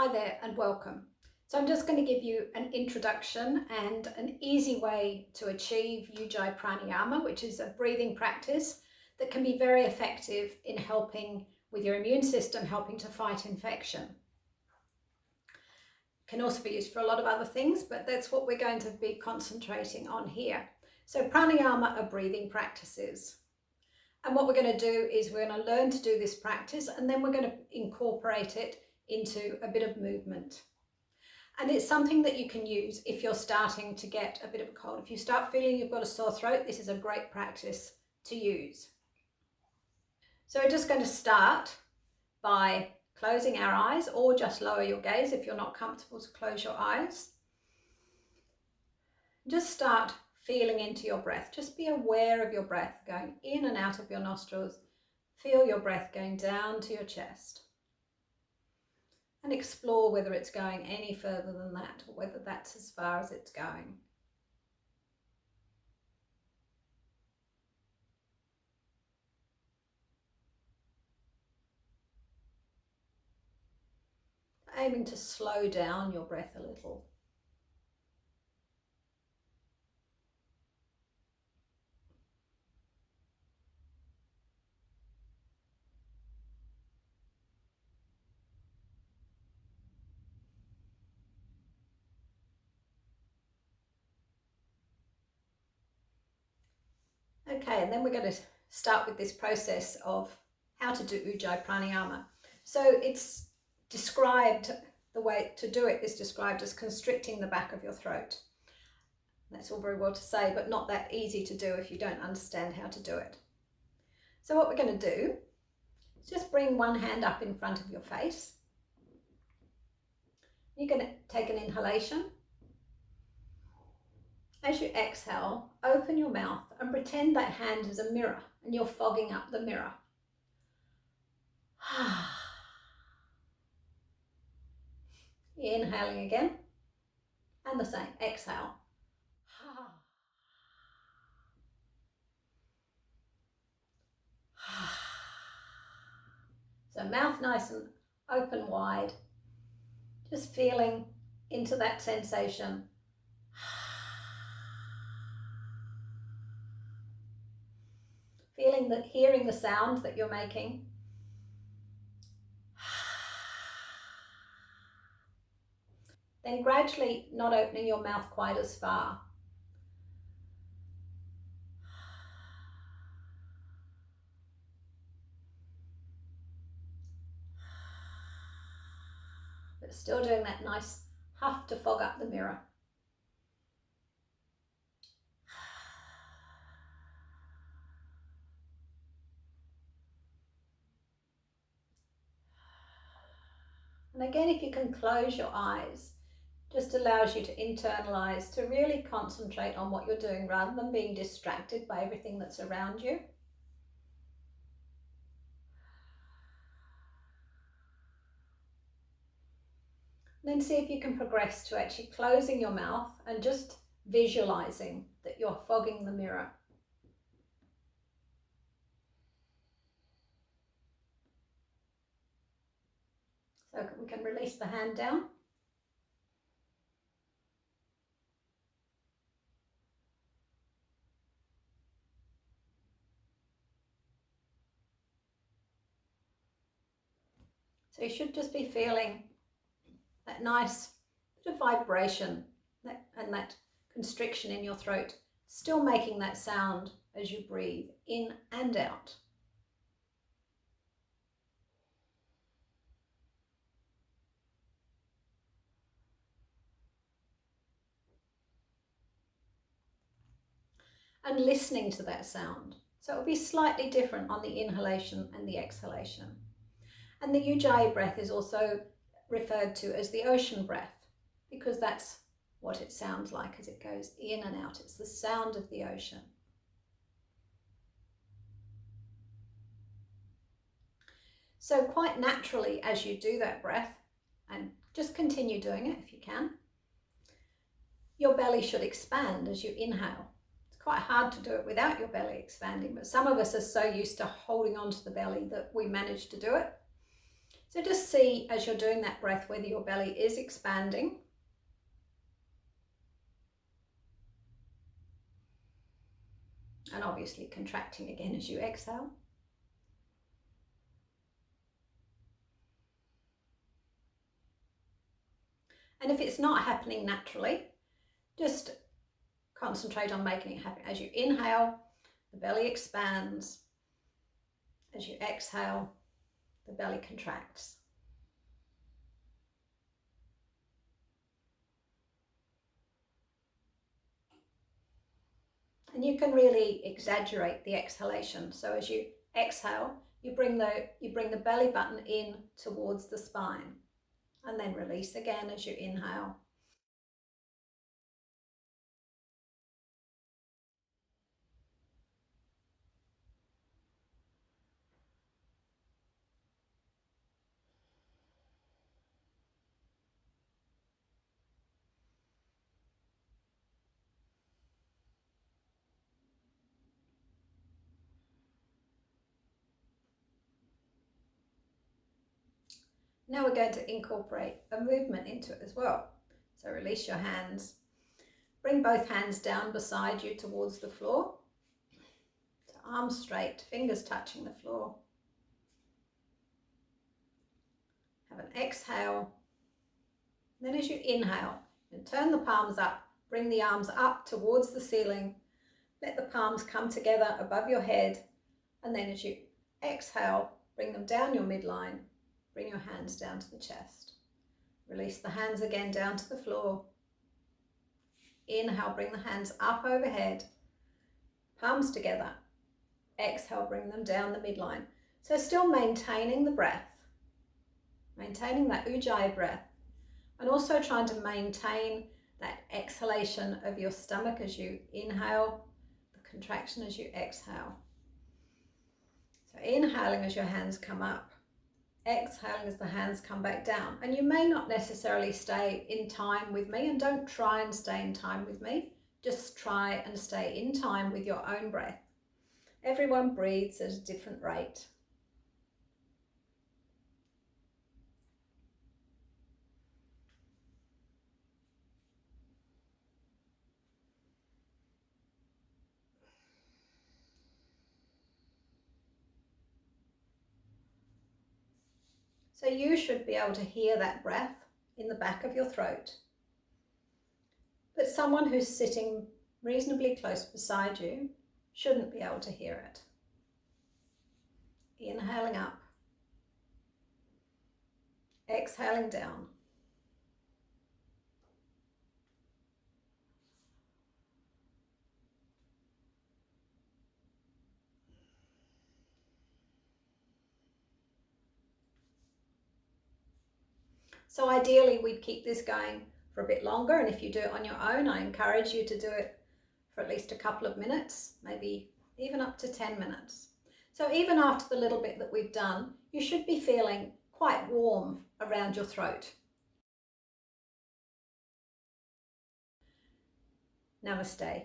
Hi there and welcome. So I'm just going to give you an introduction and an easy way to achieve Ujjayi Pranayama, which is a breathing practice that can be very effective in helping with your immune system, helping to fight infection. It can also be used for a lot of other things, but that's what we're going to be concentrating on here. So pranayama are breathing practices. And what we're going to do is we're going to learn to do this practice, and then we're going to incorporate it into a bit of movement. And it's something that you can use if you're starting to get a bit of a cold. If you start feeling you've got a sore throat, this is a great practice to use. So we're just going to start by closing our eyes, or just lower your gaze if you're not comfortable to close your eyes. Just start feeling into your breath. Just be aware of your breath going in and out of your nostrils. Feel your breath going down to your chest. And explore whether it's going any further than that, or whether that's as far as it's going. Aiming to slow down your breath a little. Okay, and then we're going to start with this process of how to do Ujjayi Pranayama. So it's described, the way to do it is described as constricting the back of your throat. That's all very well to say, but not that easy to do if you don't understand how to do it. So what we're going to do is just bring one hand up in front of your face. You're going to take an inhalation. As you exhale, open your mouth and pretend that hand is a mirror and you're fogging up the mirror. Inhaling again, and the same, exhale. So mouth nice and open wide, just feeling into that sensation. Feeling that, hearing the sound that you're making. Then gradually not opening your mouth quite as far. But still doing that nice huff to fog up the mirror. And again, if you can close your eyes, just allows you to internalize, to really concentrate on what you're doing rather than being distracted by everything that's around you. And then see if you can progress to actually closing your mouth and just visualizing that you're fogging the mirror. So we can release the hand down. So you should just be feeling that nice bit of vibration and that constriction in your throat, still making that sound as you breathe in and out. And listening to that sound. So it will be slightly different on the inhalation and the exhalation. And the Ujjayi breath is also referred to as the ocean breath, because that's what it sounds like as it goes in and out. It's the sound of the ocean. So quite naturally, as you do that breath, and just continue doing it if you can, your belly should expand as you inhale. It's quite hard to do it without your belly expanding, but some of us are so used to holding onto the belly that we manage to do it. So just see as you're doing that breath whether your belly is expanding. And obviously contracting again as you exhale. And if it's not happening naturally, just concentrate on making it happen. As you inhale, the belly expands. As you exhale, the belly contracts. And you can really exaggerate the exhalation. So as you exhale, you bring the belly button in towards the spine, and then release again as you inhale. Now we're going to incorporate a movement into it as well. So release your hands. Bring both hands down beside you towards the floor. So arms straight, fingers touching the floor. Have an exhale. Then as you inhale, and turn the palms up, bring the arms up towards the ceiling. Let the palms come together above your head. And then as you exhale, bring them down your midline. Bring your hands down to the chest. Release the hands again down to the floor. Inhale, bring the hands up overhead. Palms together. Exhale, bring them down the midline. So still maintaining the breath. Maintaining that Ujjayi breath. And also trying to maintain that exhalation of your stomach as you inhale, the contraction as you exhale. So inhaling as your hands come up. Exhaling as the hands come back down. And you may not necessarily stay in time with me, and don't try and stay in time with me. Just try and stay in time with your own breath. Everyone breathes at a different rate. So you should be able to hear that breath in the back of your throat. But someone who's sitting reasonably close beside you shouldn't be able to hear it. Inhaling up. Exhaling down. So ideally we'd keep this going for a bit longer, and if you do it on your own, I encourage you to do it for at least a couple of minutes, maybe even up to 10 minutes. So even after the little bit that we've done, you should be feeling quite warm around your throat. Namaste.